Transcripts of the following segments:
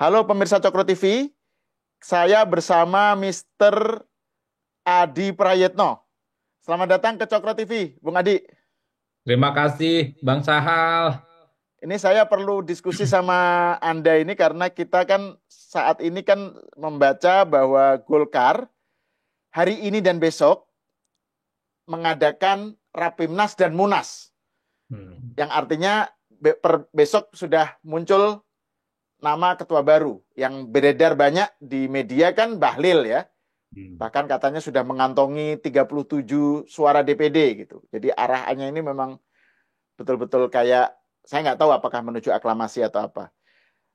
Halo pemirsa Cokro TV, saya bersama Mr. Adi Prayetno. Selamat datang ke Cokro TV, Bung Adi. Terima kasih, Bang Sahal. Ini saya perlu diskusi sama Anda ini karena kita kan saat ini kan membaca bahwa Golkar hari ini dan besok mengadakan Rapimnas dan Munas. Hmm. Yang artinya besok sudah muncul nama ketua baru. Yang beredar banyak di media kan Bahlil ya. Hmm. Bahkan katanya sudah mengantongi 37 suara DPD gitu. Jadi arahannya ini memang betul-betul kayak saya nggak tahu apakah menuju aklamasi atau apa.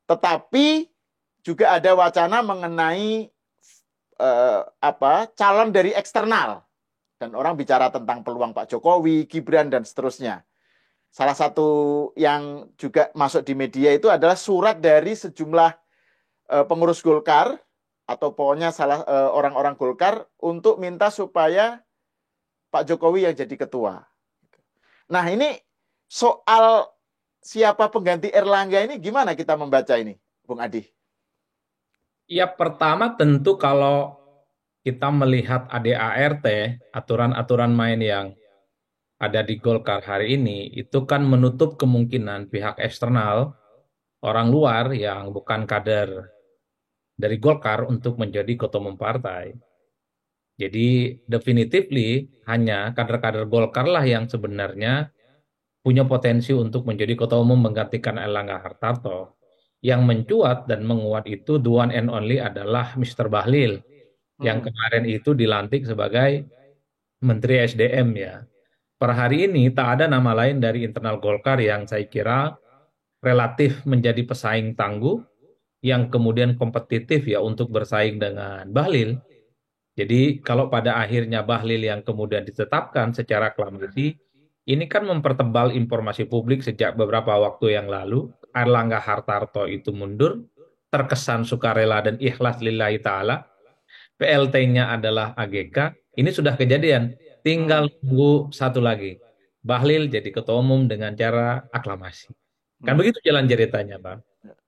Tetapi juga ada wacana mengenai calon dari eksternal dan orang bicara tentang peluang Pak Jokowi, Gibran dan seterusnya. Salah satu yang juga masuk di media itu adalah surat dari sejumlah pengurus Golkar atau pokoknya orang-orang Golkar untuk minta supaya Pak Jokowi yang jadi ketua. Nah, ini soal siapa pengganti Erlangga ini gimana kita membaca ini, Bung Adi? Ya, pertama tentu kalau kita melihat ADART, aturan-aturan main yang ada di Golkar hari ini, itu kan menutup kemungkinan pihak eksternal, orang luar yang bukan kader dari Golkar untuk menjadi ketua umum partai. Jadi, definitively hanya kader-kader Golkar lah yang sebenarnya punya potensi untuk menjadi ketua umum menggantikan Erlangga Hartarto. Yang mencuat dan menguat itu the one and only adalah Mr. Bahlil yang Mm-mm. kemarin itu dilantik sebagai Menteri SDM ya. Per hari ini tak ada nama lain dari internal Golkar yang saya kira relatif menjadi pesaing tangguh yang kemudian kompetitif ya untuk bersaing dengan Bahlil. Jadi kalau pada akhirnya Bahlil yang kemudian ditetapkan secara aklamasi, ini kan mempertebal informasi publik sejak beberapa waktu yang lalu. Erlangga Hartarto itu mundur, terkesan sukarela dan ikhlas lillahi ta'ala. PLT-nya adalah AGK. Ini sudah kejadian. Tinggal Mm. tunggu satu lagi. Bahlil jadi ketua umum dengan cara aklamasi. Kan Mm. begitu jalan ceritanya, Bang.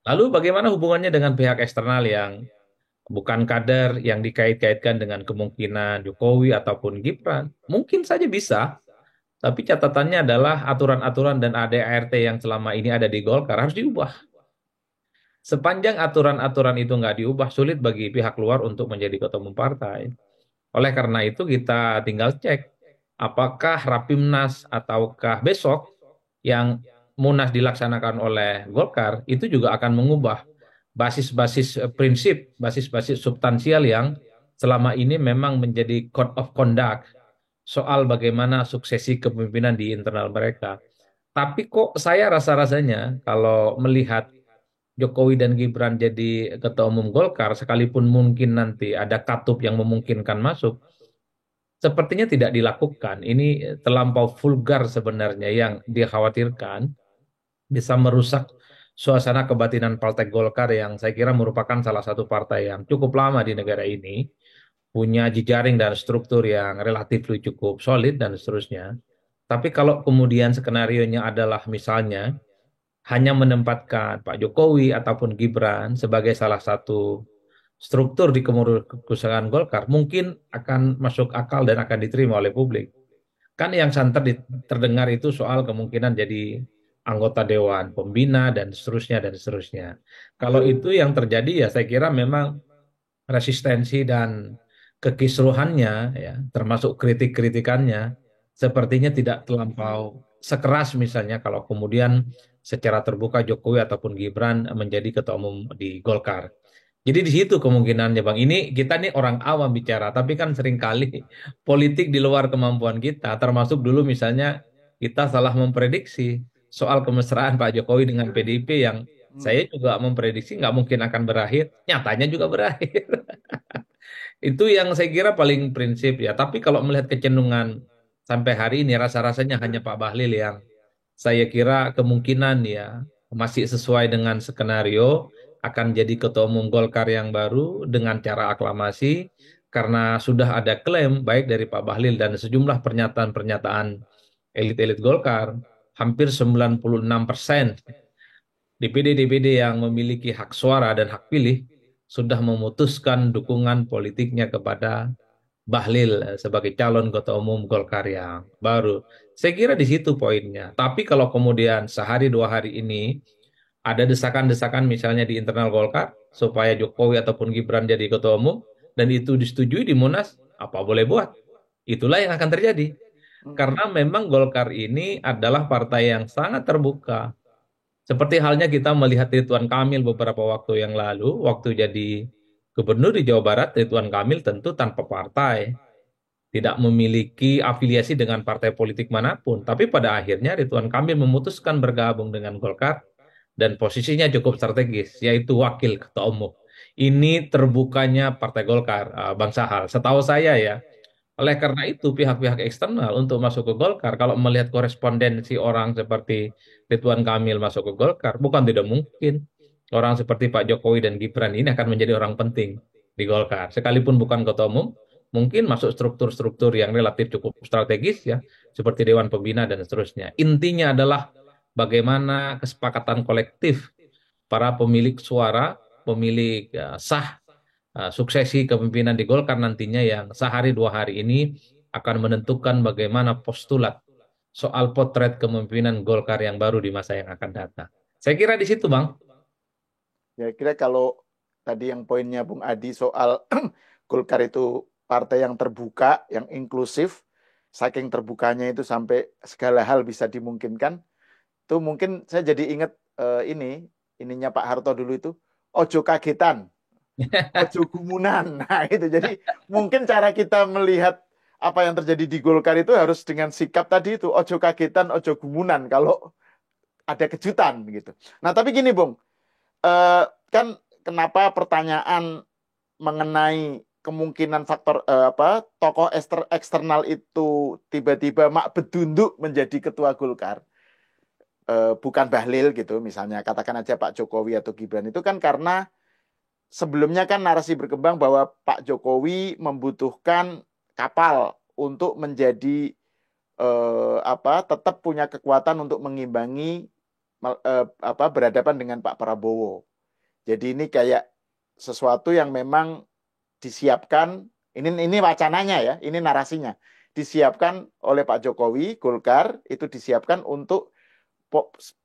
Lalu bagaimana hubungannya dengan pihak eksternal yang bukan kader yang dikait-kaitkan dengan kemungkinan Jokowi ataupun Gibran. Mungkin saja bisa, tapi catatannya adalah aturan-aturan dan ADART yang selama ini ada di Golkar harus diubah. Sepanjang aturan-aturan itu nggak diubah, sulit bagi pihak luar untuk menjadi ketua umum partai. Oleh karena itu kita tinggal cek apakah Rapimnas ataukah besok yang Munas dilaksanakan oleh Golkar itu juga akan mengubah basis-basis prinsip, basis-basis substansial yang selama ini memang menjadi code of conduct soal bagaimana suksesi kepemimpinan di internal mereka. Tapi kok saya rasa-rasanya kalau melihat Jokowi dan Gibran jadi ketua umum Golkar, sekalipun mungkin nanti ada katup yang memungkinkan masuk, sepertinya tidak dilakukan. Ini terlampau vulgar sebenarnya yang dikhawatirkan bisa merusak suasana kebatinan Partai Golkar yang saya kira merupakan salah satu partai yang cukup lama di negara ini, punya jejaring dan struktur yang relatif cukup solid dan seterusnya. Tapi kalau kemudian skenarionya adalah misalnya hanya menempatkan Pak Jokowi ataupun Gibran sebagai salah satu struktur di kemurusan Golkar, mungkin akan masuk akal dan akan diterima oleh publik. Kan yang santer terdengar itu soal kemungkinan jadi anggota dewan pembina dan seterusnya dan seterusnya. Kalau itu yang terjadi ya saya kira memang resistensi dan kekisruhannya ya termasuk kritik-kritikannya sepertinya tidak terlampau sekeras misalnya kalau kemudian secara terbuka Jokowi ataupun Gibran menjadi ketua umum di Golkar. Jadi di situ kemungkinannya Bang. Ini kita nih orang awam bicara, tapi kan seringkali politik di luar kemampuan kita, termasuk dulu misalnya kita salah memprediksi soal kemesraan Pak Jokowi dengan PDIP yang Mm. saya juga memprediksi nggak mungkin akan berakhir, nyatanya juga berakhir. Itu yang saya kira paling prinsip ya. Tapi kalau melihat kecenderungan sampai hari ini rasa-rasanya hanya Pak Bahlil yang saya kira kemungkinan ya masih sesuai dengan skenario akan jadi ketua umum Golkar yang baru dengan cara aklamasi karena sudah ada klaim baik dari Pak Bahlil dan sejumlah pernyataan-pernyataan elit-elit Golkar hampir 96% DPD-DPD yang memiliki hak suara dan hak pilih sudah memutuskan dukungan politiknya kepada Bahlil sebagai calon ketua umum Golkar yang baru. Saya kira di situ poinnya. Tapi kalau kemudian sehari dua hari ini ada desakan-desakan misalnya di internal Golkar supaya Jokowi ataupun Gibran jadi ketua umum dan itu disetujui di Munas, apa boleh buat. Itulah yang akan terjadi. Hmm. Karena memang Golkar ini adalah partai yang sangat terbuka. Seperti halnya kita melihat Ridwan Kamil beberapa waktu yang lalu, waktu jadi gubernur di Jawa Barat, Ridwan Kamil tentu tanpa partai, tidak memiliki afiliasi dengan partai politik manapun. Tapi pada akhirnya Ridwan Kamil memutuskan bergabung dengan Golkar dan posisinya cukup strategis, yaitu wakil ketua umum. Ini terbukanya Partai Golkar, Bang Sahal. Setahu saya ya, oleh karena itu pihak-pihak eksternal untuk masuk ke Golkar, kalau melihat korespondensi orang seperti Ridwan Kamil masuk ke Golkar, bukan tidak mungkin orang seperti Pak Jokowi dan Gibran ini akan menjadi orang penting di Golkar. Sekalipun bukan ketua umum, mungkin masuk struktur-struktur yang relatif cukup strategis ya, seperti Dewan Pembina dan seterusnya. Intinya adalah bagaimana kesepakatan kolektif para pemilik suara, pemilik sah suksesi kepemimpinan di Golkar nantinya yang sehari dua hari ini akan menentukan bagaimana postulat soal potret kepemimpinan Golkar yang baru di masa yang akan datang. Saya kira di situ, Bang. Ya, kira kalau tadi yang poinnya Bung Adi soal Golkar itu partai yang terbuka, yang inklusif, saking terbukanya itu sampai segala hal bisa dimungkinkan, itu mungkin saya jadi ingat ininya Pak Harto dulu itu, ojo kagetan, ojo gumunan. Nah, itu jadi mungkin cara kita melihat apa yang terjadi di Golkar itu harus dengan sikap tadi itu, ojo kagetan, ojo gumunan kalau ada kejutan gitu. Nah, tapi gini, Bung, kan kenapa pertanyaan mengenai kemungkinan faktor tokoh eksternal itu tiba-tiba mak bedunduk menjadi ketua Golkar, bukan Bahlil gitu misalnya, katakan aja Pak Jokowi atau Gibran, itu kan karena sebelumnya kan narasi berkembang bahwa Pak Jokowi membutuhkan kapal untuk menjadi tetap punya kekuatan untuk mengimbangi berhadapan dengan Pak Prabowo. Jadi ini kayak sesuatu yang memang disiapkan, ini wacananya ya, ini narasinya. Disiapkan oleh Pak Jokowi, Golkar itu disiapkan untuk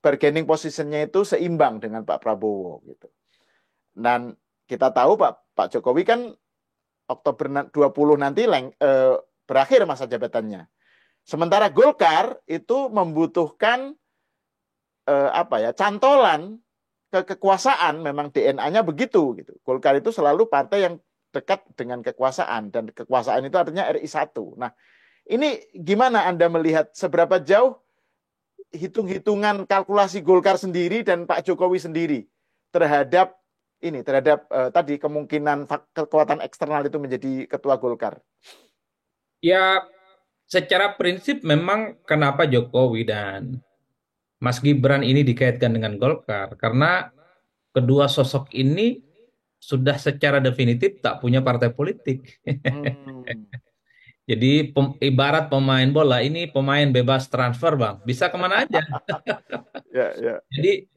bargaining positionnya itu seimbang dengan Pak Prabowo gitu. Dan kita tahu Pak Jokowi kan Oktober 20 nanti berakhir masa jabatannya. Sementara Golkar itu membutuhkan cantolan kekuasaan, memang DNA-nya begitu gitu. Golkar itu selalu partai yang dekat dengan kekuasaan dan kekuasaan itu artinya RI 1. Nah, ini gimana Anda melihat seberapa jauh hitung-hitungan kalkulasi Golkar sendiri dan Pak Jokowi sendiri terhadap tadi kemungkinan kekuatan eksternal itu menjadi ketua Golkar. Ya, secara prinsip memang kenapa Jokowi dan Mas Gibran ini dikaitkan dengan Golkar, karena kedua sosok ini sudah secara definitif tak punya partai politik. Hmm. Jadi ibarat pemain bola ini pemain bebas transfer, Bang. Bisa kemana aja. Ya, ya. Jadi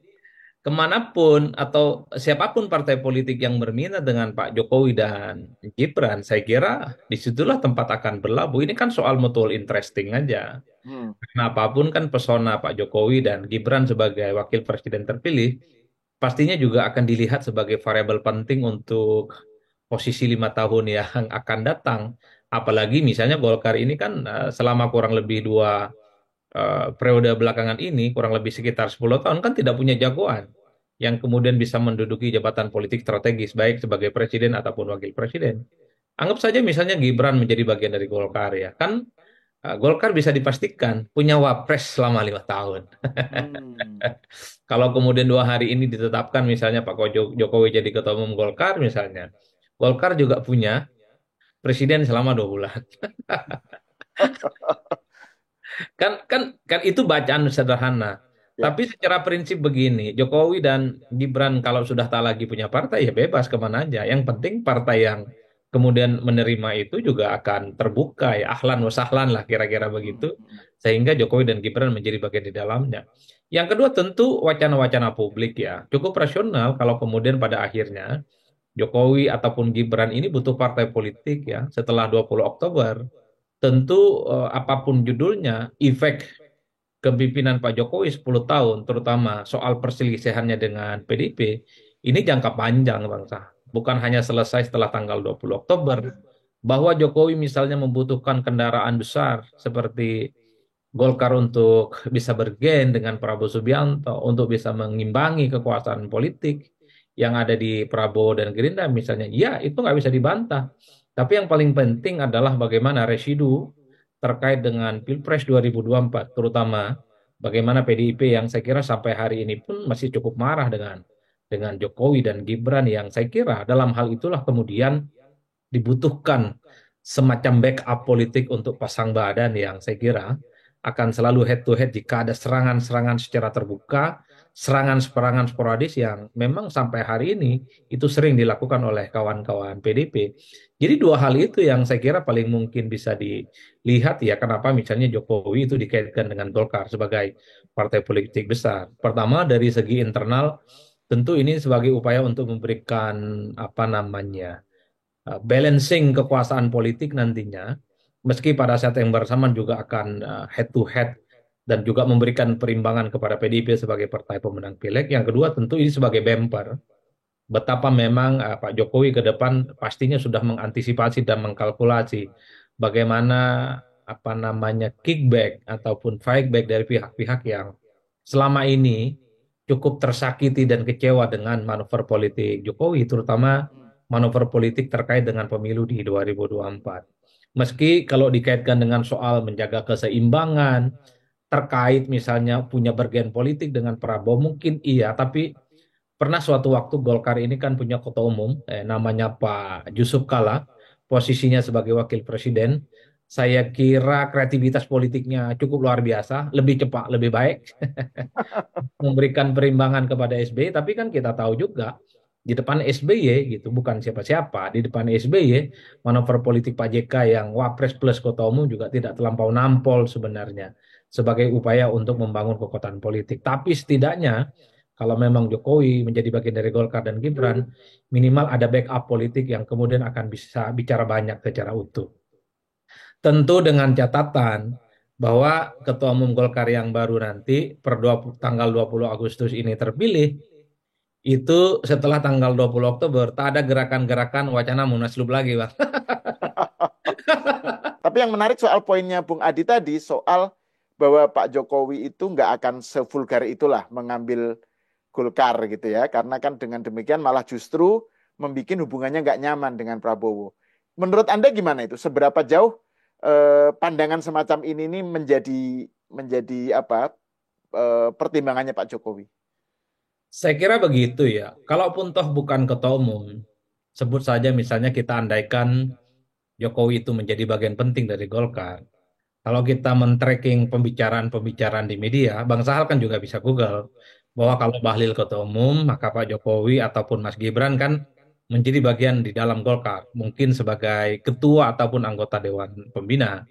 kemanapun atau siapapun partai politik yang berminat dengan Pak Jokowi dan Gibran, saya kira disitulah tempat akan berlabuh. Ini kan soal mutual interesting aja. Hmm. Karena apapun kan pesona Pak Jokowi dan Gibran sebagai wakil presiden terpilih, pastinya juga akan dilihat sebagai variabel penting untuk posisi 5 tahun yang akan datang. Apalagi misalnya Golkar ini kan selama kurang lebih dua periode belakangan ini, kurang lebih sekitar 10 tahun kan tidak punya jagoan yang kemudian bisa menduduki jabatan politik strategis, baik sebagai presiden ataupun wakil presiden. Anggap saja misalnya Gibran menjadi bagian dari Golkar ya, kan Golkar bisa dipastikan punya wapres selama 5 tahun. Hmm. Kalau kemudian dua hari ini ditetapkan misalnya Pak Jokowi jadi ketua umum Golkar misalnya, Golkar juga punya presiden selama 2 bulan. Kan itu bacaan sederhana. Ya. Tapi secara prinsip begini, Jokowi dan Gibran kalau sudah tak lagi punya partai ya bebas kemana aja. Yang penting partai yang kemudian menerima itu juga akan terbuka ya, ahlan wa sahlan lah kira-kira Hmm, begitu, hmm, sehingga Jokowi dan Gibran menjadi bagian di dalamnya. Yang kedua tentu wacana-wacana publik ya, cukup rasional kalau kemudian pada akhirnya Jokowi ataupun Gibran ini butuh partai politik ya setelah 20 Oktober. Tentu apapun judulnya, efek kepemimpinan Pak Jokowi 10 tahun, terutama soal perselisihannya dengan PDIP, ini jangka panjang, Bang Sah. Bukan hanya selesai setelah tanggal 20 Oktober, bahwa Jokowi misalnya membutuhkan kendaraan besar seperti Golkar untuk bisa bergen dengan Prabowo Subianto, untuk bisa mengimbangi kekuasaan politik yang ada di Prabowo dan Gerindra misalnya, ya itu nggak bisa dibantah. Tapi yang paling penting adalah bagaimana residu terkait dengan Pilpres 2024, terutama bagaimana PDIP yang saya kira sampai hari ini pun masih cukup marah dengan Jokowi dan Gibran, yang saya kira dalam hal itulah kemudian dibutuhkan semacam backup politik untuk pasang badan yang saya kira akan selalu head to head jika ada serangan-serangan secara terbuka, serangan-serangan sporadis yang memang sampai hari ini itu sering dilakukan oleh kawan-kawan PDP. Jadi dua hal itu yang saya kira paling mungkin bisa dilihat ya, kenapa misalnya Jokowi itu dikaitkan dengan Golkar sebagai partai politik besar. Pertama dari segi internal, tentu ini sebagai upaya untuk memberikan apa namanya, balancing kekuasaan politik nantinya, meski pada saat yang bersamaan juga akan head to head dan juga memberikan perimbangan kepada PDIP sebagai partai pemenang pileg. Yang kedua tentu ini sebagai bumper, betapa memang Pak Jokowi ke depan pastinya sudah mengantisipasi dan mengkalkulasi bagaimana apa namanya kickback ataupun fightback dari pihak-pihak yang selama ini cukup tersakiti dan kecewa dengan manuver politik Jokowi, terutama hmm. manuver politik terkait dengan pemilu di 2024. Meski kalau dikaitkan dengan soal menjaga keseimbangan, terkait misalnya punya bergen politik dengan Prabowo, mungkin iya, tapi pernah suatu waktu Golkar ini kan punya ketua umum, namanya Pak Yusuf Kala, posisinya sebagai wakil presiden. Saya kira kreativitas politiknya cukup luar biasa, lebih cepat, lebih baik, memberikan perimbangan kepada SBY. Tapi kan kita tahu juga di depan SBY gitu, bukan siapa-siapa. Di depan SBY, manuver politik Pak JK yang wapres plus ketua umum juga tidak terlampau nampol sebenarnya sebagai upaya untuk membangun kekuatan politik. Tapi setidaknya kalau memang Jokowi menjadi bagian dari Golkar dan Gibran, minimal ada backup politik yang kemudian akan bisa bicara banyak secara utuh. Tentu dengan catatan bahwa Ketua Umum Golkar yang baru nanti tanggal 20 Agustus ini terpilih, itu setelah tanggal 20 Oktober tak ada gerakan-gerakan wacana Munaslup lagi, Bang. Tapi yang menarik soal poinnya Bung Adi tadi, soal bahwa Pak Jokowi itu nggak akan sevulgar itulah mengambil Golkar gitu ya. Karena kan dengan demikian malah justru membuat hubungannya nggak nyaman dengan Prabowo. Menurut Anda gimana itu? Seberapa jauh pandangan semacam ini nih menjadi apa pertimbangannya Pak Jokowi? Saya kira begitu ya. Kalaupun toh bukan ketua umum, sebut saja misalnya kita andaikan Jokowi itu menjadi bagian penting dari Golkar. Kalau kita men-tracking pembicaraan-pembicaraan di media, Bang Sahal kan juga bisa Google bahwa Hmm, kalau Bahlil ketua umum, maka Pak Jokowi ataupun Mas Gibran kan menjadi bagian di dalam Golkar, mungkin sebagai ketua ataupun anggota Dewan Pembina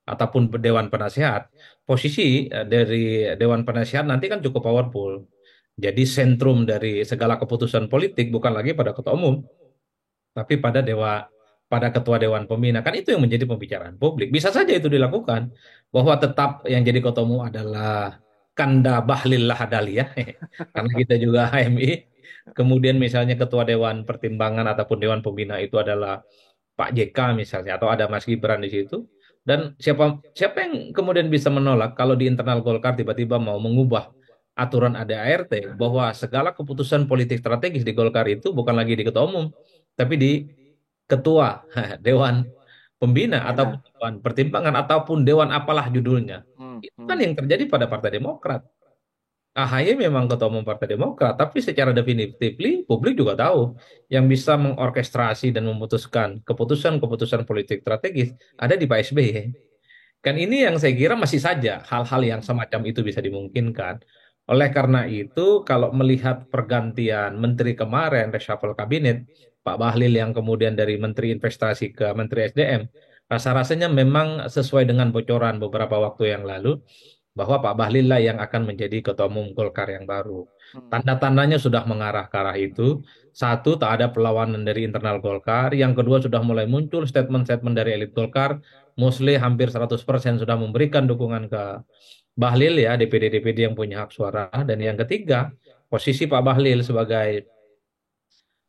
ataupun Dewan Penasihat. Posisi dari Dewan Penasihat nanti kan cukup powerful. Jadi sentrum dari segala keputusan politik bukan lagi pada ketua umum, tapi pada ketua Dewan Pembina. Kan itu yang menjadi pembicaraan publik. Bisa saja itu dilakukan, bahwa tetap yang jadi ketua umum adalah Kanda Bahlil Lahadalia, karena kita juga HMI. Kemudian misalnya ketua Dewan Pertimbangan ataupun Dewan Pembina itu adalah Pak JK misalnya, atau ada Mas Gibran di situ. Dan siapa siapa yang kemudian bisa menolak kalau di internal Golkar tiba-tiba mau mengubah aturan ADART bahwa segala keputusan politik strategis di Golkar itu bukan lagi di ketua umum, tapi di ketua Dewan Pembina ataupun Pembina. Dewan Pertimbangan ataupun Dewan apalah judulnya. Hmm, Itu kan hmm. yang terjadi pada Partai Demokrat. AHY memang ketua umum Partai Demokrat, tapi secara definitif publik juga tahu yang bisa mengorkestrasi dan memutuskan keputusan-keputusan politik strategis ada di Pak SBY. Kan ini yang saya kira masih saja hal-hal yang Hmm. semacam itu bisa dimungkinkan. Oleh karena itu, kalau melihat pergantian menteri kemarin, reshuffle kabinet, Pak Bahlil yang kemudian dari Menteri Investasi ke Menteri SDM, rasa-rasanya memang sesuai dengan bocoran beberapa waktu yang lalu bahwa Pak Bahlil lah yang akan menjadi Ketua Umum Golkar yang baru. Hmm. Tanda-tandanya sudah mengarah ke arah itu. Satu, tak ada perlawanan dari internal Golkar. Yang kedua, sudah mulai muncul statement-statement dari elit Golkar. Mostly hampir 100% sudah memberikan dukungan ke Bahlil ya, DPD-DPD yang punya hak suara. Dan yang ketiga, posisi Pak Bahlil sebagai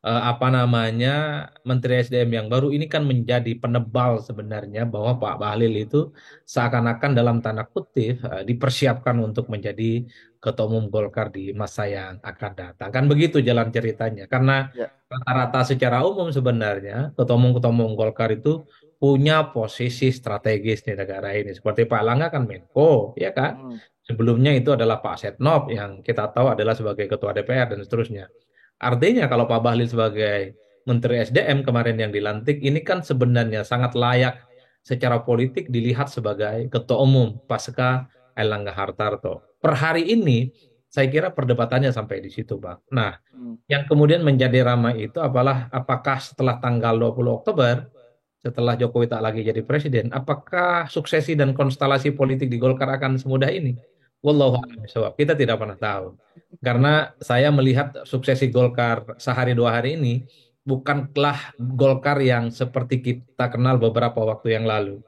apa namanya Menteri SDM yang baru ini kan menjadi penebal sebenarnya bahwa Pak Bahlil itu seakan-akan dalam tanda kutip dipersiapkan untuk menjadi Ketua Umum Golkar di masa yang akan datang. Kan begitu jalan ceritanya. Karena Ya. rata-rata secara umum sebenarnya Ketua Umum Golkar itu punya posisi strategis di negara ini. Seperti Pak Langga kan Menko, ya kan? Hmm. Sebelumnya itu adalah Pak Setnov yang kita tahu adalah sebagai Ketua DPR dan seterusnya. Artinya kalau Pak Bahlil sebagai Menteri SDM kemarin yang dilantik ini kan sebenarnya sangat layak secara politik dilihat sebagai Ketua Umum pasca Airlangga Hartarto. Per hari ini saya kira perdebatannya sampai di situ, Bang. Nah, Hmm. yang kemudian menjadi ramai itu apakah setelah tanggal 20 Oktober setelah Jokowi tak lagi jadi presiden, apakah suksesi dan konstelasi politik di Golkar akan semudah ini? Wallahu a'lam Hmm. bishawab. Kita tidak pernah tahu. Karena saya melihat suksesi Golkar sehari dua hari ini bukanlah Golkar yang seperti kita kenal beberapa waktu yang lalu.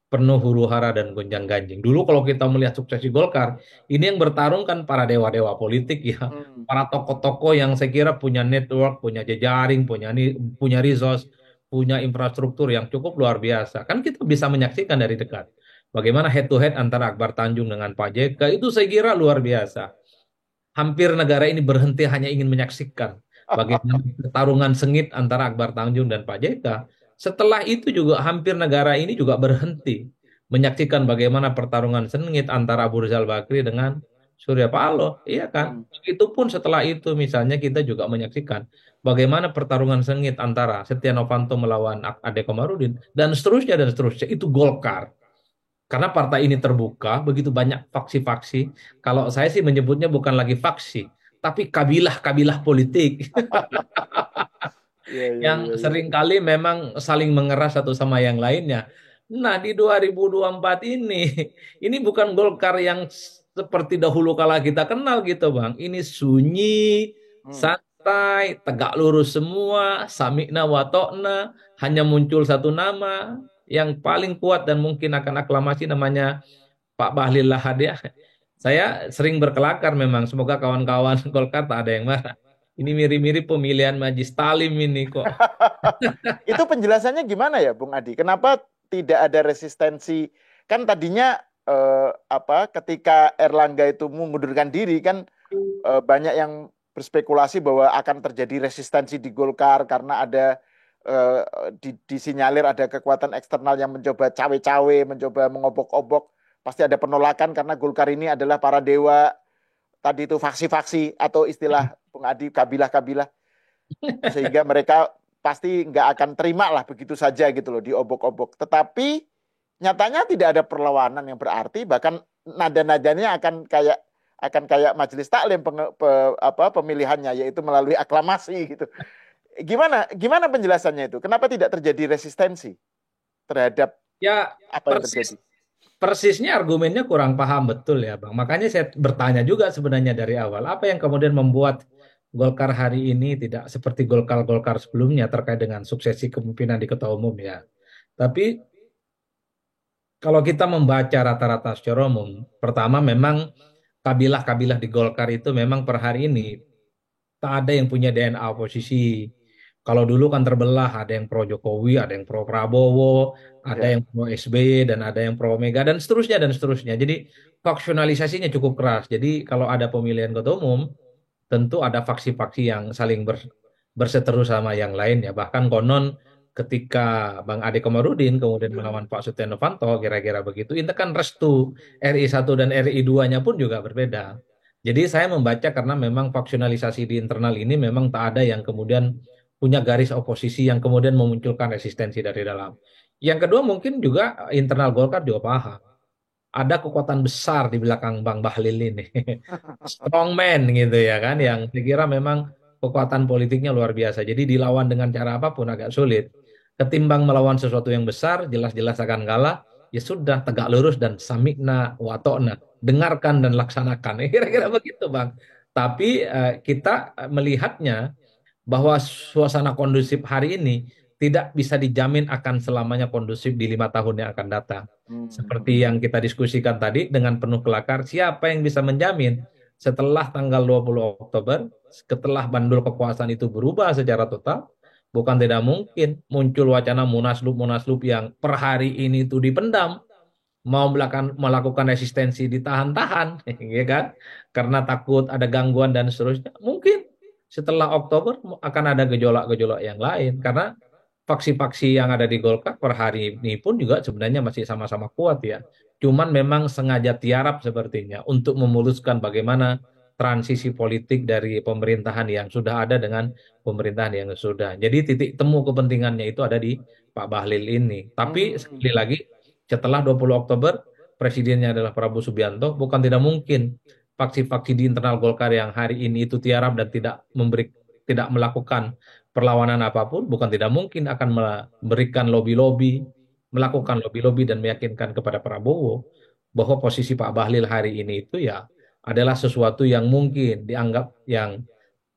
Penuh huru hara dan gonjang-ganjing. Dulu kalau kita melihat suksesi Golkar, ini yang bertarung kan para dewa-dewa politik ya. Hmm. Para tokoh-tokoh yang saya kira punya network, punya jejaring, punya resource, punya infrastruktur yang cukup luar biasa. Kan kita bisa menyaksikan dari dekat. Bagaimana head to head antara Akbar Tanjung dengan Pak JK itu saya kira luar biasa. Hampir negara ini berhenti hanya ingin menyaksikan bagaimana pertarungan sengit antara Akbar Tanjung dan Pak JK. Setelah itu juga hampir negara ini juga berhenti menyaksikan bagaimana pertarungan sengit antara Abu Rizal Bakri dengan Surya Paloh, iya kan? Hmm. Itu pun setelah itu misalnya kita juga menyaksikan bagaimana pertarungan sengit antara Setia Novanto melawan Ade Komarudin dan seterusnya dan seterusnya. Itu Golkar. Karena partai ini terbuka, begitu banyak faksi-faksi. Kalau saya sih menyebutnya bukan lagi faksi, tapi kabilah-kabilah politik Iya, iya, yang iya, iya. seringkali memang saling mengeras satu sama yang lainnya. Nah, di 2024 ini bukan Golkar yang seperti dahulu kala kita kenal gitu, Bang. Ini sunyi, Hmm. santai, tegak lurus semua, samikna watokna, hanya muncul satu nama yang paling kuat dan mungkin akan aklamasi namanya Pak Bahlil Lahadalia. Saya sering berkelakar memang, semoga kawan-kawan Golkar tak ada yang marah. Ini mirip-mirip pemilihan Majlis Talim ini kok. Itu penjelasannya gimana ya, Bung Adi? Kenapa tidak ada resistensi? Kan tadinya ketika Erlangga itu mengundurkan diri kan banyak yang berspekulasi bahwa akan terjadi resistensi di Golkar karena ada eh, disinyalir ada kekuatan eksternal yang mencoba cawe-cawe, mencoba mengobok-obok. Pasti ada penolakan karena Golkar ini adalah para dewa tadi itu faksi-faksi atau istilah Bung Adi kabilah-kabilah sehingga mereka pasti nggak akan terima lah begitu saja gitu loh diobok-obok. Tetapi nyatanya tidak ada perlawanan yang berarti bahkan nada-nadanya akan kayak majelis taklim pemilihannya yaitu melalui aklamasi gitu. Gimana gimana penjelasannya itu? Kenapa tidak terjadi resistensi terhadap Ya, apa yang persis terjadi? persisnya argumennya kurang paham betul ya, Bang. Makanya saya bertanya juga sebenarnya dari awal, apa yang kemudian membuat Golkar hari ini tidak seperti Golkar-Golkar sebelumnya terkait dengan suksesi kepemimpinan di Ketua Umum ya. Tapi kalau kita membaca rata-rata secara umum, pertama memang kabilah-kabilah di Golkar itu memang per hari ini tak ada yang punya DNA oposisi. Kalau dulu kan terbelah, ada yang pro Jokowi, ada yang pro Prabowo, ada Ya. yang pro SBY, dan ada yang pro Mega, dan seterusnya, dan seterusnya. Jadi faksionalisasinya cukup keras. Jadi kalau ada pemilihan ketua umum, tentu ada faksi-faksi yang saling berseteru sama yang lain ya. Bahkan konon ketika Bang Ade Komarudin kemudian melawan Pak Setia Novanto, kira-kira begitu, itu kan restu RI 1 dan RI 2-nya pun juga berbeda. Jadi saya membaca karena memang faksionalisasi di internal ini memang tak ada yang kemudian punya garis oposisi yang kemudian memunculkan resistensi dari dalam. Yang kedua mungkin juga internal Golkar juga paham. Ada kekuatan besar di belakang Bang Bahlil ini. Strongman gitu ya kan, yang saya kira memang kekuatan politiknya luar biasa. Jadi dilawan dengan cara apapun agak sulit. Ketimbang melawan sesuatu yang besar, jelas-jelas akan kalah, ya sudah tegak lurus dan samikna watokna, dengarkan dan laksanakan. Kira-kira begitu, Bang. Tapi kita melihatnya bahwa suasana kondusif hari ini tidak bisa dijamin akan selamanya kondusif di 5 tahun yang akan datang. Seperti yang kita diskusikan tadi dengan penuh kelakar, siapa yang bisa menjamin setelah tanggal 20 Oktober, setelah bandul kekuasaan itu berubah secara total, bukan tidak mungkin muncul wacana munaslup-munaslup yang per hari ini itu dipendam, mau melakukan resistensi ditahan-tahan, ya kan? Karena takut ada gangguan dan seterusnya. Mungkin setelah Oktober akan ada gejolak-gejolak yang lain karena faksi-faksi yang ada di Golkar per hari ini pun juga sebenarnya masih sama-sama kuat ya. Cuman memang sengaja tiarap sepertinya untuk memuluskan bagaimana transisi politik dari pemerintahan yang sudah ada dengan pemerintahan yang sudah. Jadi titik temu kepentingannya itu ada di Pak Bahlil ini. Tapi sekali lagi setelah 20 Oktober presidennya adalah Prabowo Subianto, bukan tidak mungkin faksi-faksi di internal Golkar yang hari ini itu tiarap dan tidak melakukan perlawanan apapun, bukan tidak mungkin akan memberikan lobby-lobby, melakukan lobby-lobby dan meyakinkan kepada Prabowo bahwa posisi Pak Bahlil hari ini itu ya adalah sesuatu yang mungkin dianggap yang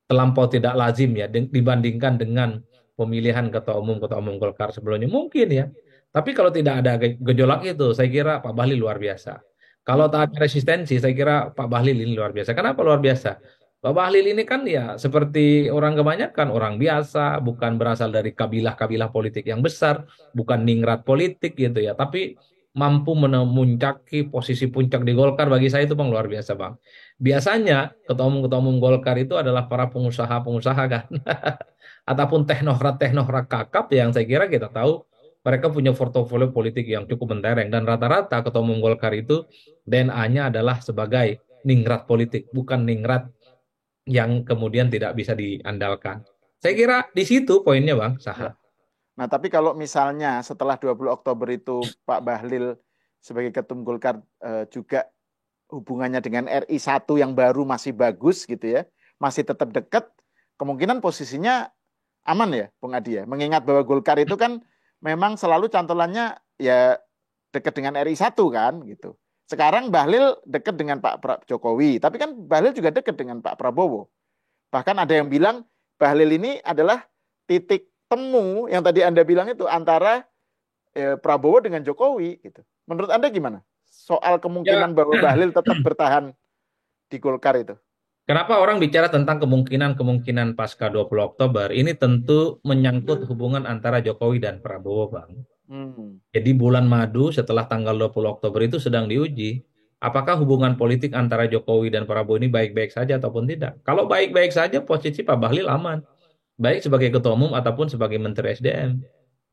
terlampau tidak lazim ya dibandingkan dengan pemilihan ketua umum Golkar sebelumnya mungkin ya. Tapi kalau tidak ada gejolak itu, saya kira Pak Bahlil luar biasa. Kalau tak ada resistensi, saya kira Pak Bahlil ini luar biasa. Kenapa luar biasa? Pak Bahlil ini kan ya seperti orang kebanyakan, orang biasa, bukan berasal dari kabilah-kabilah politik yang besar, bukan ningrat politik gitu ya, tapi mampu memuncaki posisi puncak di Golkar bagi saya itu Bang luar biasa Bang. Biasanya ketua umum Golkar itu adalah para pengusaha-pengusaha kan, ataupun teknokrat-teknokrat kakap yang saya kira kita tahu mereka punya portofolio politik yang cukup mentereng dan rata-rata ketua umum Golkar itu DNA-nya adalah sebagai ningrat politik, bukan ningrat yang kemudian tidak bisa diandalkan. Saya kira di situ poinnya Bang Ya. Saha. Nah, tapi kalau misalnya setelah 20 Oktober itu Pak Bahlil sebagai Ketum Golkar juga hubungannya dengan RI 1 yang baru masih bagus gitu ya, masih tetap dekat, kemungkinan posisinya aman ya, Bung Adi ya. Mengingat bahwa Golkar itu kan memang selalu cantolannya ya dekat dengan RI 1 kan gitu. Sekarang Bahlil dekat dengan Pak Jokowi, tapi kan Bahlil juga dekat dengan Pak Prabowo. Bahkan ada yang bilang Bahlil ini adalah titik temu yang tadi Anda bilang itu antara Prabowo dengan Jokowi gitu. Menurut Anda gimana? Soal Ya, kemungkinan bahwa Bahlil tetap bertahan di Golkar itu. kenapa orang bicara tentang kemungkinan-kemungkinan pasca 20 Oktober? Ini tentu menyangkut hubungan antara Jokowi dan Prabowo, Bang. Hmm. Jadi bulan madu setelah tanggal 20 Oktober itu sedang diuji. Apakah hubungan politik antara Jokowi dan Prabowo ini baik-baik saja ataupun tidak? Kalau baik-baik saja, posisi Pak Bahlil aman. Baik sebagai ketua umum ataupun sebagai Menteri SDM.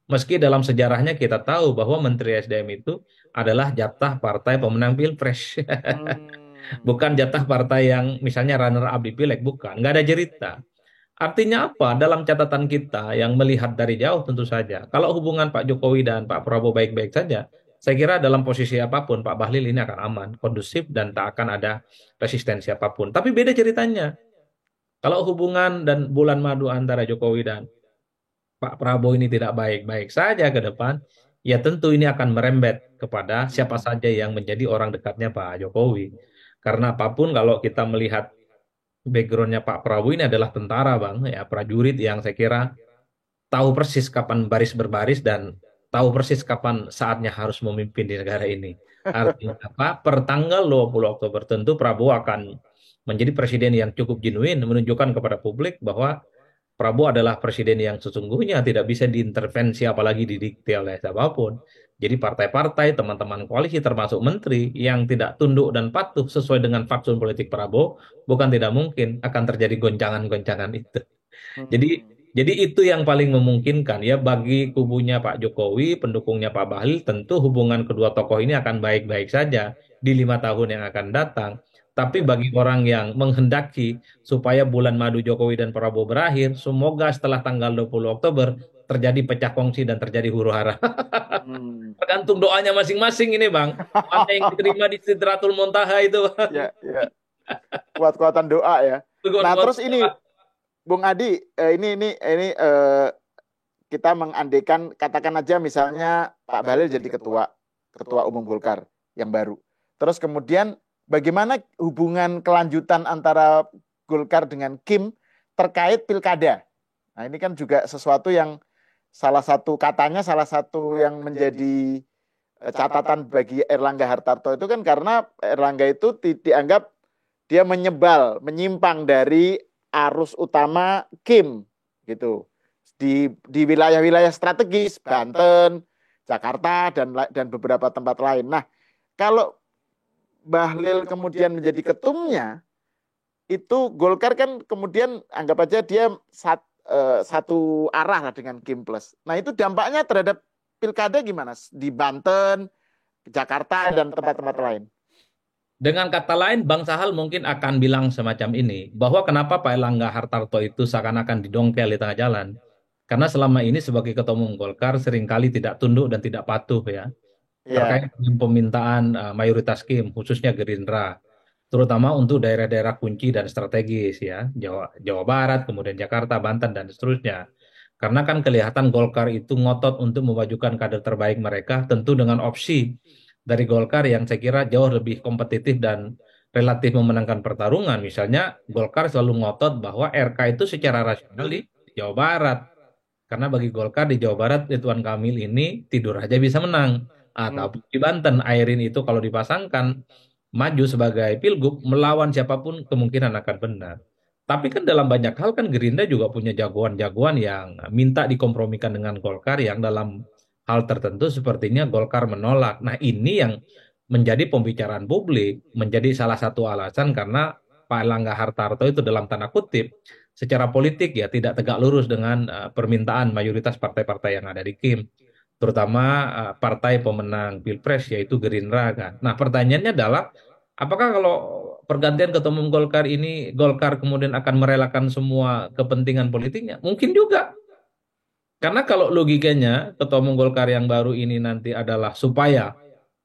Meski dalam sejarahnya kita tahu bahwa Menteri SDM itu adalah jatah partai pemenang Pilpres. Hmm. Bukan jatah partai yang misalnya runner up di Pileg, bukan. Nggak ada cerita. Artinya apa? Dalam catatan kita yang melihat dari jauh tentu saja, kalau hubungan Pak Jokowi dan Pak Prabowo baik-baik saja, saya kira dalam posisi apapun Pak Bahlil ini akan aman, kondusif dan tak akan ada resistensi apapun. Tapi beda ceritanya. Kalau hubungan dan bulan madu antara Jokowi dan Pak Prabowo ini tidak baik-baik saja ke depan, ya tentu ini akan merembet kepada siapa saja yang menjadi orang dekatnya Pak Jokowi. Karena apapun kalau kita melihat backgroundnya Pak Prabowo ini adalah tentara Bang, ya prajurit yang saya kira tahu persis kapan baris berbaris dan tahu persis kapan saatnya harus memimpin di negara ini. Artinya apa? Per tanggal 20 Oktober tentu Prabowo akan menjadi presiden yang cukup genuine menunjukkan kepada publik bahwa Prabowo adalah presiden yang sesungguhnya tidak bisa diintervensi apalagi didikte oleh siapapun. Jadi partai-partai, teman-teman koalisi termasuk menteri yang tidak tunduk dan patuh sesuai dengan fatsun politik Prabowo, bukan tidak mungkin akan terjadi goncangan-goncangan itu. Jadi Hmm. jadi itu yang paling memungkinkan ya bagi kubunya Pak Jokowi, pendukungnya Pak Bahlil, tentu hubungan kedua tokoh ini akan baik-baik saja di 5 tahun yang akan datang. Tapi Ya. bagi orang yang menghendaki supaya bulan madu Jokowi dan Prabowo berakhir, semoga setelah tanggal 20 Oktober terjadi pecah kongsi dan terjadi huru hara. Hmm. Tergantung doanya masing-masing ini, Bang. Mana yang diterima di Sidratul Muntaha itu. Ya, ya. Kuat-kuatan doa ya. Nah, terus ini Bung Adi, kita mengandaikan katakan aja misalnya Pak Bahlil jadi ketua umum Golkar yang baru. Terus kemudian bagaimana hubungan kelanjutan antara Golkar dengan Kim terkait pilkada? Nah, ini kan juga sesuatu yang salah satu yang menjadi catatan bagi Erlangga Hartarto itu kan karena Erlangga itu dianggap dia menyimpang dari arus utama Kim gitu di wilayah-wilayah strategis Banten, Jakarta dan beberapa tempat lain. Nah, kalau Bahlil kemudian menjadi ketumnya, itu Golkar kan kemudian anggap aja dia satu arah lah dengan Kim Plus. Nah, itu dampaknya terhadap pilkada gimana? Di Banten, Jakarta dan tempat-tempat lain. Dengan kata lain, Bang Sahal mungkin akan bilang semacam ini, bahwa kenapa Pak Erlangga Hartarto itu seakan-akan didongkel di tengah jalan. Karena selama ini sebagai ketua umum Golkar seringkali tidak tunduk dan tidak patuh ya, terkait Ya, dengan permintaan mayoritas Kim, khususnya Gerindra, terutama untuk daerah-daerah kunci dan strategis ya, Jawa Barat, kemudian Jakarta, Banten, dan seterusnya. Karena kan kelihatan Golkar itu ngotot untuk memajukan kader terbaik mereka, tentu dengan opsi dari Golkar yang saya kira jauh lebih kompetitif dan relatif memenangkan pertarungan. Misalnya Golkar selalu ngotot bahwa RK itu secara rasional di Jawa Barat. Karena bagi Golkar di Jawa Barat Ridwan Kamil ini tidur aja bisa menang. hmm, Atau di Banten Airin itu kalau dipasangkan maju sebagai pilgub melawan siapapun kemungkinan akan benar. Tapi kan dalam banyak hal kan Gerindra juga punya jagoan-jagoan yang minta dikompromikan dengan Golkar yang dalam hal tertentu sepertinya Golkar menolak. Nah ini yang menjadi pembicaraan publik, menjadi salah satu alasan karena Pak Erlangga Hartarto itu dalam tanda kutip secara politik ya tidak tegak lurus dengan permintaan mayoritas partai-partai yang ada di Kim, terutama partai pemenang Pilpres yaitu Gerindra kan. Nah, pertanyaannya adalah apakah kalau pergantian ketua umum Golkar ini Golkar kemudian akan merelakan semua kepentingan politiknya? Mungkin juga. Karena kalau logikanya ketua umum Golkar yang baru ini nanti adalah supaya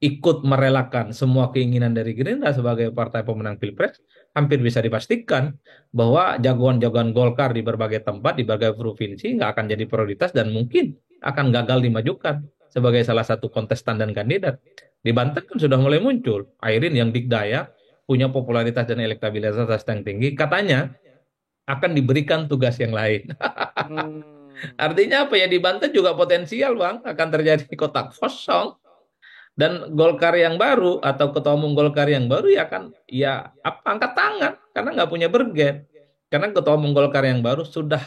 ikut merelakan semua keinginan dari Gerindra sebagai partai pemenang Pilpres, hampir bisa dipastikan bahwa jagoan-jagoan Golkar di berbagai tempat, di berbagai provinsi nggak akan jadi prioritas dan mungkin akan gagal dimajukan sebagai salah satu kontestan dan kandidat. Di Banten kan sudah mulai muncul, Airin yang dikdaya, punya popularitas dan elektabilitas yang tinggi, katanya akan diberikan tugas yang lain. hmm, Artinya apa ya, di Banten juga potensial Bang, akan terjadi kotak kosong. Dan Golkar yang baru atau ketua umum Golkar yang baru ya kan ya apa angkat tangan karena nggak punya bergen. Karena ketua umum Golkar yang baru sudah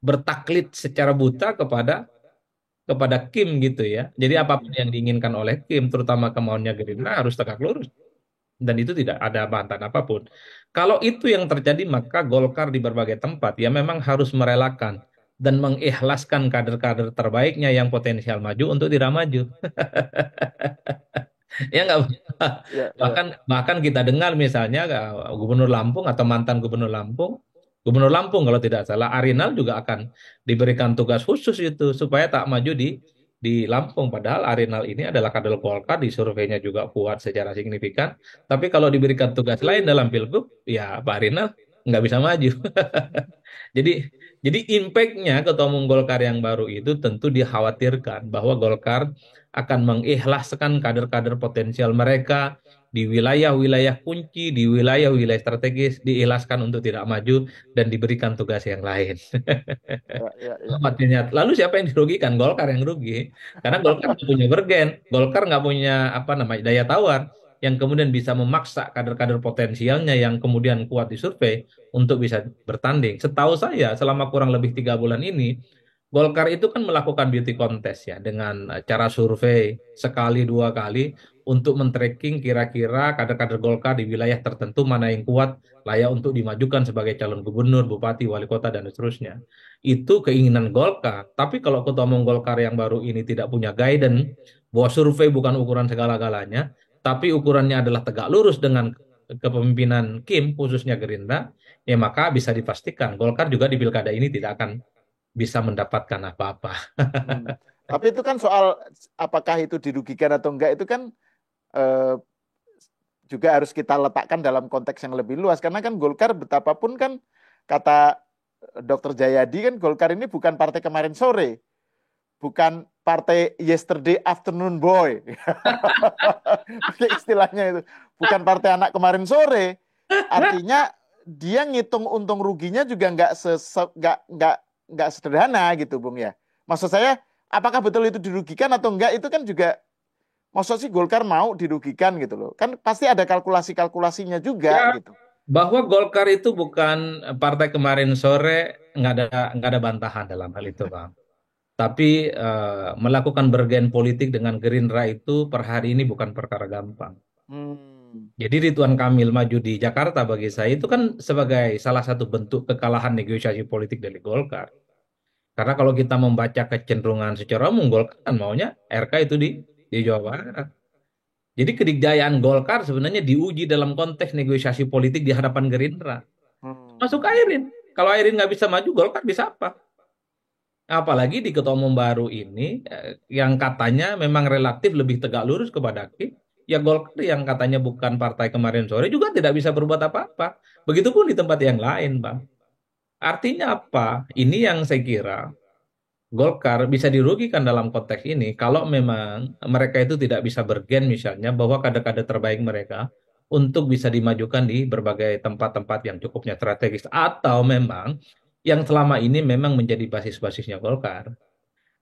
bertaklid secara buta kepada Kim gitu ya. Jadi apapun hmm. yang diinginkan oleh Kim, terutama kemauannya Gerindra harus tegak lurus dan itu tidak ada bantahan apapun. Kalau itu yang terjadi maka Golkar di berbagai tempat ya memang harus merelakan dan mengikhlaskan kader-kader terbaiknya yang potensial maju untuk tidak maju. Ya nggak. Ya, ya. Bahkan kita dengar misalnya Gubernur Lampung atau mantan Gubernur Lampung kalau tidak salah Arinal juga akan diberikan tugas khusus itu supaya tak maju di Lampung. Padahal Arinal ini adalah kader Golkar, di surveinya juga kuat secara signifikan. Tapi kalau diberikan tugas lain dalam Pilgub, ya Pak Arinal nggak bisa maju. Jadi jadi impact-nya ketua umum Golkar yang baru itu tentu dikhawatirkan bahwa Golkar akan mengikhlaskan kader-kader potensial mereka di wilayah-wilayah kunci, di wilayah-wilayah strategis, diikhlaskan untuk tidak maju dan diberikan tugas yang lain. Ya, ya, ya, ya. Khawatirnya. Lalu siapa yang dirugikan? Golkar yang rugi. Karena Golkar nggak punya bergen, Golkar nggak punya apa namanya daya tawar yang kemudian bisa memaksa kader-kader potensialnya yang kemudian kuat di survei untuk bisa bertanding. Setahu saya selama kurang lebih 3 bulan ini Golkar itu kan melakukan beauty contest ya dengan cara survei sekali dua kali untuk men-tracking kira-kira kader-kader Golkar di wilayah tertentu mana yang kuat layak untuk dimajukan sebagai calon gubernur, bupati, wali kota dan seterusnya. Itu keinginan Golkar. Tapi kalau ketua umum Golkar yang baru ini tidak punya guidance bahwa survei bukan ukuran segala-galanya, tapi ukurannya adalah tegak lurus dengan kepemimpinan Kim khususnya Gerindra, ya maka bisa dipastikan Golkar juga di pilkada ini tidak akan bisa mendapatkan apa-apa. Hmm. Tapi itu kan soal apakah itu dirugikan atau enggak itu kan eh, juga harus kita letakkan dalam konteks yang lebih luas karena kan Golkar betapapun kan kata Dr. Jayadi kan Golkar ini bukan partai kemarin sore, bukan partai yesterday afternoon boy. Pakai istilahnya itu. Bukan partai anak kemarin sore. Artinya dia ngitung untung ruginya juga nggak sederhana gitu, Bung ya. Maksud saya, apakah betul itu dirugikan atau enggak itu kan juga maksud sih Golkar mau dirugikan gitu loh. Kan pasti ada kalkulasi-kalkulasinya juga Ya, gitu. bahwa Golkar itu bukan partai kemarin sore, nggak ada bantahan dalam hal itu, Bang. Tapi melakukan bergen politik dengan Gerindra itu per hari ini bukan perkara gampang. Hmm. Jadi Ridwan Kamil maju di Jakarta bagi saya itu kan sebagai salah satu bentuk kekalahan negosiasi politik dari Golkar. Karena kalau kita membaca kecenderungan secara umum, Golkar kan maunya RK itu di Jawa Barat. Jadi kedikdayaan Golkar sebenarnya diuji dalam konteks negosiasi politik di hadapan Gerindra. Masuk Hmm. Airin. Kalau Airin nggak bisa maju, Golkar bisa apa? Apalagi di ketua umum baru ini yang katanya memang relatif lebih tegak lurus kepada Kim, ya Golkar yang katanya bukan partai kemarin sore juga tidak bisa berbuat apa-apa. Begitupun di tempat yang lain, Bang. Artinya apa? Ini yang saya kira Golkar bisa dirugikan dalam konteks ini kalau memang mereka itu tidak bisa bergen misalnya bahwa kader-kader terbaik mereka untuk bisa dimajukan di berbagai tempat-tempat yang cukupnya strategis atau memang yang selama ini memang menjadi basis-basisnya Golkar.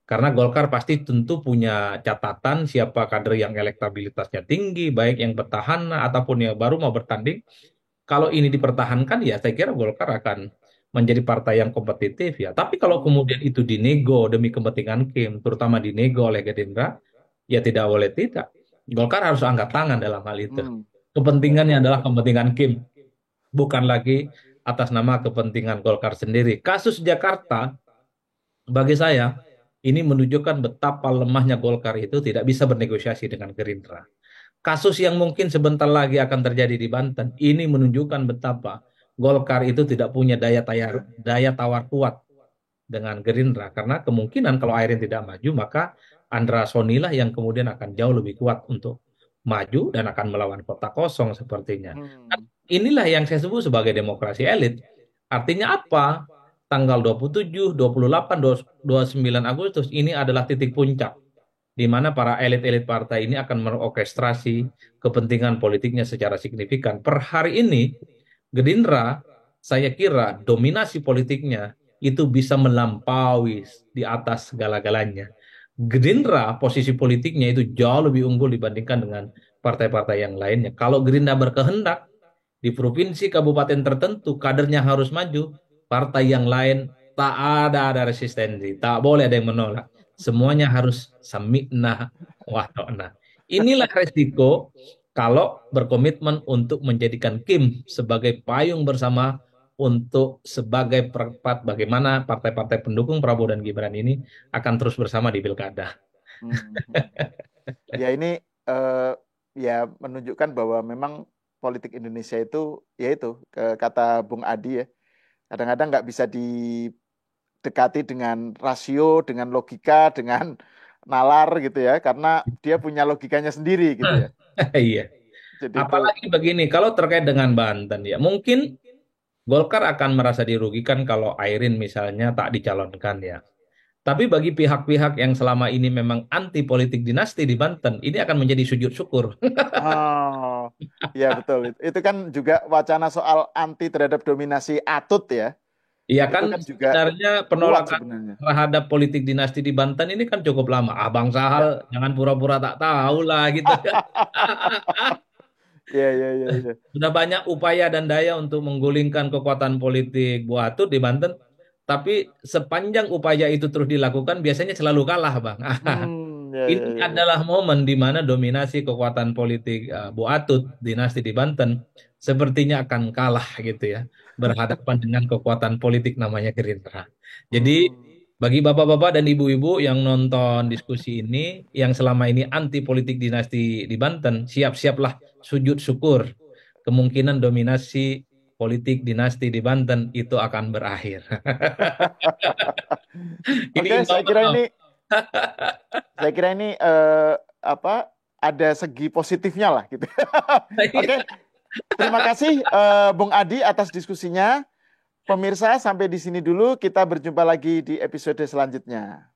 Karena Golkar pasti tentu punya catatan siapa kader yang elektabilitasnya tinggi, baik yang petahana ataupun yang baru mau bertanding. Kalau ini dipertahankan, ya saya kira Golkar akan menjadi partai yang kompetitif ya. Tapi kalau kemudian Hmm. itu dinego demi kepentingan Kim, terutama dinego oleh Gerindra, ya tidak boleh tidak. Golkar harus angkat tangan dalam hal itu. Hmm. Ya, Kepentingannya ya, adalah ya. kepentingan Kim, bukan lagi atas nama kepentingan Golkar sendiri. Kasus Jakarta bagi saya, ini menunjukkan betapa lemahnya Golkar itu tidak bisa bernegosiasi dengan Gerindra. Kasus yang mungkin sebentar lagi akan terjadi di Banten, ini menunjukkan betapa Golkar itu tidak punya daya tawar kuat dengan Gerindra. Karena kemungkinan kalau Airin tidak maju, maka Andra Soni lah yang kemudian akan jauh lebih kuat untuk maju dan akan melawan kota kosong sepertinya. Hmm. Inilah yang saya sebut sebagai demokrasi elit. Artinya apa? Tanggal 27, 28, 29 Agustus ini adalah titik puncak di mana para elit-elit partai ini akan merorkestrasi kepentingan politiknya secara signifikan. Per hari ini, Gerindra, saya kira dominasi politiknya itu bisa melampaui di atas segala-galanya. Gerindra, posisi politiknya itu jauh lebih unggul dibandingkan dengan partai-partai yang lainnya. Kalau Gerindra berkehendak, di provinsi kabupaten tertentu kadernya harus maju, partai yang lain tak ada resistensi, tak boleh ada yang menolak. Semuanya harus sami'na wa ta'na. Inilah resiko kalau berkomitmen untuk menjadikan Kim sebagai payung bersama untuk sebagai perempat bagaimana partai-partai pendukung Prabowo dan Gibran ini akan terus bersama di pilkada. Hmm. Ya ini eh, ya menunjukkan bahwa memang politik Indonesia itu ya itu kata Bung Adi ya kadang-kadang nggak bisa didekati dengan rasio, dengan logika, dengan nalar gitu ya karena dia punya logikanya sendiri gitu ya. Iya. Jadi itu Apalagi begini, kalau terkait dengan Banten ya, mungkin Golkar akan merasa dirugikan kalau Airin misalnya tak dicalonkan ya. Tapi bagi pihak-pihak yang selama ini memang anti politik dinasti di Banten, ini akan menjadi sujud syukur. oh ya betul itu kan juga wacana soal anti terhadap dominasi atut ya. Iya Itu kan kan juga sebenarnya kuat penolakan sebenarnya. terhadap politik dinasti di Banten ini kan cukup lama. Abang Sahal Ya. jangan pura-pura tak tahu lah gitu kan. Iya, iya, iya, iya. Sudah banyak upaya dan daya untuk menggulingkan kekuatan politik Bu Atut di Banten. Tapi sepanjang upaya itu terus dilakukan, biasanya selalu kalah, Bang. Ya, ya, Ini ya, ya. adalah momen di mana dominasi kekuatan politik Bu Atut, dinasti di Banten, sepertinya akan kalah gitu ya, berhadapan dengan kekuatan politik namanya Gerindra. Jadi Hmm. bagi bapak-bapak dan ibu-ibu yang nonton diskusi ini, yang selama ini anti politik dinasti di Banten, siap-siaplah sujud syukur. Kemungkinan dominasi politik dinasti di Banten itu akan berakhir. Ini Oke, imbang maaf. saya kira ini apa ada segi positifnya lah gitu. Oke, terima kasih Bung Adi atas diskusinya. Pemirsa, sampai di sini dulu. Kita berjumpa lagi di episode selanjutnya.